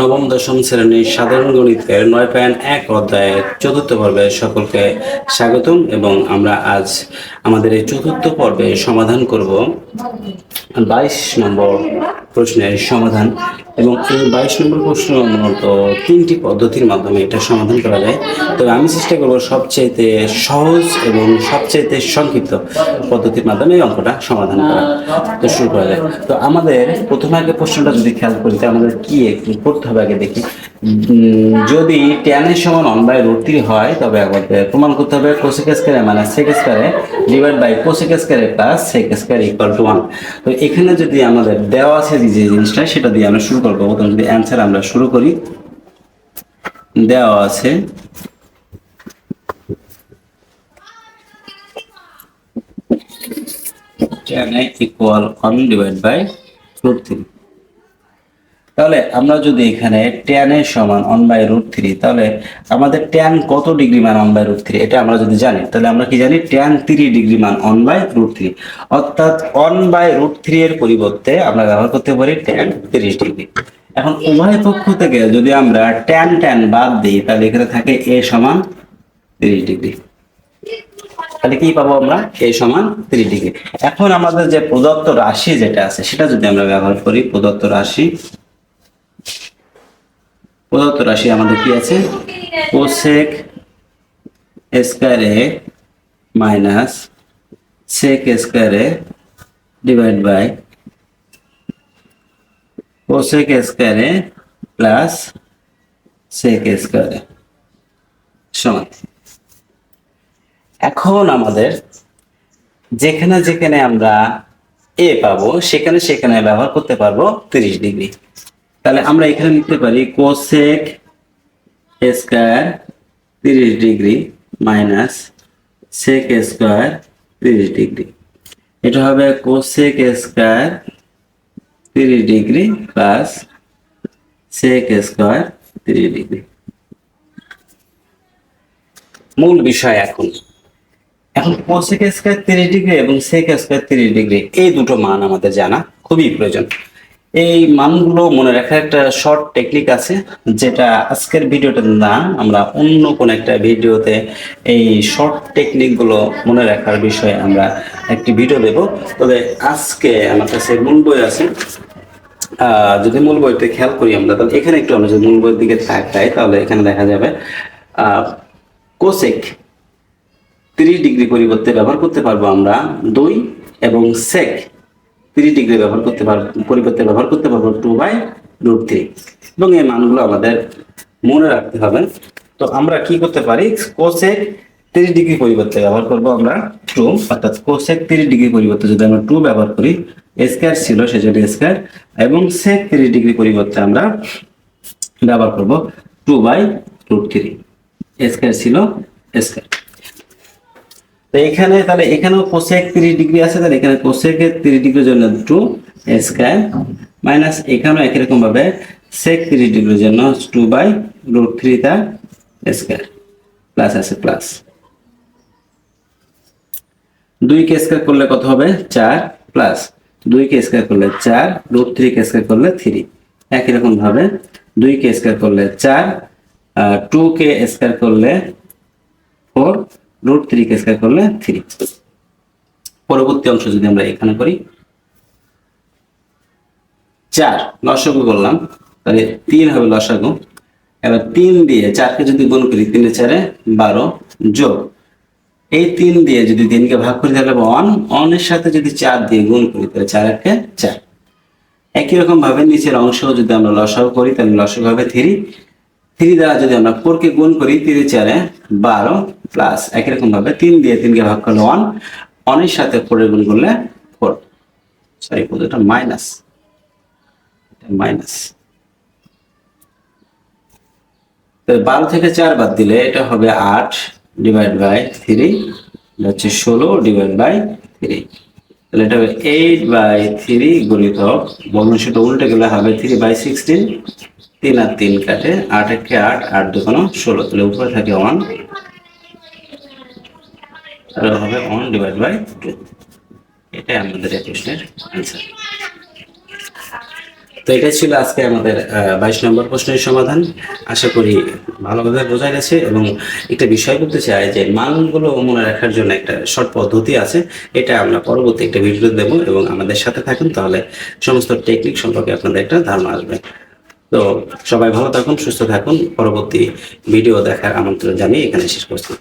নবম দশম শ্রেণীর সাধারণ গণিতের 9.1 অধ্যায়ের চতুর্থ পর্বে সকলকে স্বাগতম। এবং আমরা আজ আমাদের এই চতুর্থ পর্বে সমাধান করব 22 নম্বর প্রশ্নের সমাধান। এবং এই 22 নম্বর প্রশ্ন মূলত 3টি পদ্ধতির মাধ্যমে এটা সমাধান করা যায়। তবে আমি চেষ্টা করব সবচেয়ে সহজ এবং সবচেয়ে সংক্ষিপ্ত পদ্ধতির মাধ্যমে এই অঙ্কটা সমাধান করা। তো শুরু করা যায়। তো আমাদের প্রথমে আগে প্রশ্নটা যদি খেয়াল করি, তো আমাদের কি করতে হবে আগে দেখি। যদি tan এর সমান 1/√3 হয়, তবে আমাদের প্রমাণ করতে হবে cosec square minus sec square divide by cosec square plus sec square equal to 1। তো এখানে যদি আমাদের দেওয়া আছে যে জিনিসটা, সেটা দিয়ে আমরা শুরু করব। প্রথমে যদি অ্যানসার আমরা শুরু করি, দেওয়া আছে tan ইকুয়াল 1 ডিভাইড বাই √3। তাহলে আমরা যদি এখানে tan এর সমান 1/√3, তাহলে আমাদের tan কত ডিগ্রি মান 1/√3 এটা আমরা যদি জানি, তাহলে আমরা কি জানি tan 3 ডিগ্রি মান 1/√3। অর্থাৎ 1/√3 এর পরিবর্তে আমরা ব্যবহার করতে পারি tan 30 ডিগ্রি। এখন উভয় পক্ষ থেকে যদি আমরা tan বাদ দিই, তাহলে এখানে থাকে a সমান 30 ডিগ্রি। তাহলে কি পাবো আমরা? a সমান 30 ডিগ্রি। এখন আমাদের যে প্রদত্ত রাশি যেটা আছে, সেটা যদি আমরা ব্যবহার করি, প্রদত্ত রাশি আমাদের কি আছে? কোসেক স্কয়ারে মাইনাস সেক স্কয়ারে ডিভাইড বাই কোসেক স্কয়ারে প্লাস সেক স্কয়ারে সমান। এখন আমাদের যেখানে যেখানে আমরা এ পাবো, সেখানে সেখানে ব্যবহার করতে পারবো 30 ডিগ্রি। তাহলে আমরা এখানে লিখতে পারি cosec square 30 degree minus sec square 30 degree. এটা হবে cosec square 30 degree plus sec square 30 degree. মূল বিষয় এখন কোসেক স্কয়ার 30 ডিগ্রি এবং সেক স্কয়ার 30 ডিগ্রি এই দুটো মান আমাদের জানা খুবই প্রয়োজন। এই মানগুলো মনে রাখার একটা শর্ট টেকনিক আছে, যেটা আজকের ভিডিওতে না, আমরা অন্য কোন একটা ভিডিওতে এই শর্ট টেকনিক গুলো মনে রাখার বিষয়ে আমরা একটি ভিডিও দেব। তবে আজকে আমার কাছে মূল বই আছে, যদি মূল বইতে খেয়াল করি আমরা, তাহলে এখানে একটু আমরা যদি মূল বইয়ের দিকে তাকাই, তাহলে এখানে দেখা যাবে কোসেক 30 ডিগ্রি পরিবর্তে ব্যবহার করতে পারবো আমরা 2, এবং সেক 30 ডিগ্রি পরিবর্তে ব্যবহার করতে পারবো 2/√3। এবং এই মানগুলো আমাদের মনে রাখতে হবে। তো আমরা কি করতে পারি? কোসেক 30 ডিগ্রি পরিবর্তে ব্যবহার করব আমরা 2, অর্থাৎ কোসেক 30 ডিগ্রি পরিবর্তে যদি আমরা 2 ব্যবহার করি, স্কয়ার ছিল সেজন্য স্কয়ার, এবং সেক 30 ডিগ্রি পরিবর্তে আমরা ব্যবহার করব 2/√3। স্কয়ার ছিল স্কয়ার। তো এখানে তাহলে এখানেও কোসেক 30 ডিগ্রি আছে, তাহলে এখানে কোসেকের 30 ডিগ্রির জন্য 2 স্কয়ার মাইনাস এখানেও একই রকম ভাবে সেক 30 ডিগ্রির জন্য 2/√3 তা স্কয়ার প্লাস আছে প্লাস 2 কে স্কয়ার করলে কত হবে? 4 প্লাস 2 কে স্কয়ার করলে 4, √3 কে স্কয়ার করলে 3। একই রকম ভাবে 2 কে স্কয়ার করলে 4, 2 কে স্কয়ার করলে 4, √3 কে স্কয়ার করলে 3। পরবর্তী অংশ যদি আমরা এখানে করি, 4 লসাগু করলাম, তাহলে 3 হবে লসাগু। এবার 3 দিয়ে 4 কে যদি গুণ করি, 3 এর 4 12, যোগ এই 3 দিয়ে যদি 3 কে ভাগ করি, তাহলে 1 এর সাথে যদি 4 দিয়ে গুণ করি, তাহলে 4 একে 4। একই রকম ভাবে নিচের অংশ যদি আমরা লসাগু করি, তাহলে লসাগু হবে 3 দ্বারা যদি আমরা 4 কে গুণ করি, 3 এর 4 12 প্লাস একই রকম ভাবে 3 দিয়ে 3 কে ভাগ করলে 1 এর সাথে 4 এর গুণ করলে 4, সরি এটা মাইনাস, তো 12 থেকে 4 বাদ দিলে এটা হবে 8 ডিভাইড বাই 3, এটা হচ্ছে 16 ডিভাইড বাই 3। তাহলে এটা হবে 8/3 গুণিতক ভগ্নাংশটা উল্টে গেলে হবে 3/16। 3 আর 3 কাটে, 8 একে 8, 8 দুগুণ 16, তাহলে উপরে থাকে 1, তাহলে হবে 1 ডিভাইড বাই 2। এটাই আমাদের এই প্রশ্নের অ্যান্সার। তো এটাই ছিল আজকে আমাদের 22 নম্বর প্রশ্নের সমাধান। আশা করি ভালোভাবে বোঝা গেছে। এবং একটা বিষয় বলতে চাই যে মানগুলো মনে রাখার জন্য একটা শর্ট পদ্ধতি আছে, এটা আমরা পরবর্তী একটা ভিডিও দেব, এবং আমাদের সাথে থাকুন, তাহলে সমস্ত টেকনিক সম্পর্কে আপনাদের একটা ধারণা আসবে। তো সবাই ভালো থাকুন, সুস্থ থাকুন। পরবর্তী ভিডিও দেখার আমন্ত্রণ জানিয়ে এখানে শেষ করছি।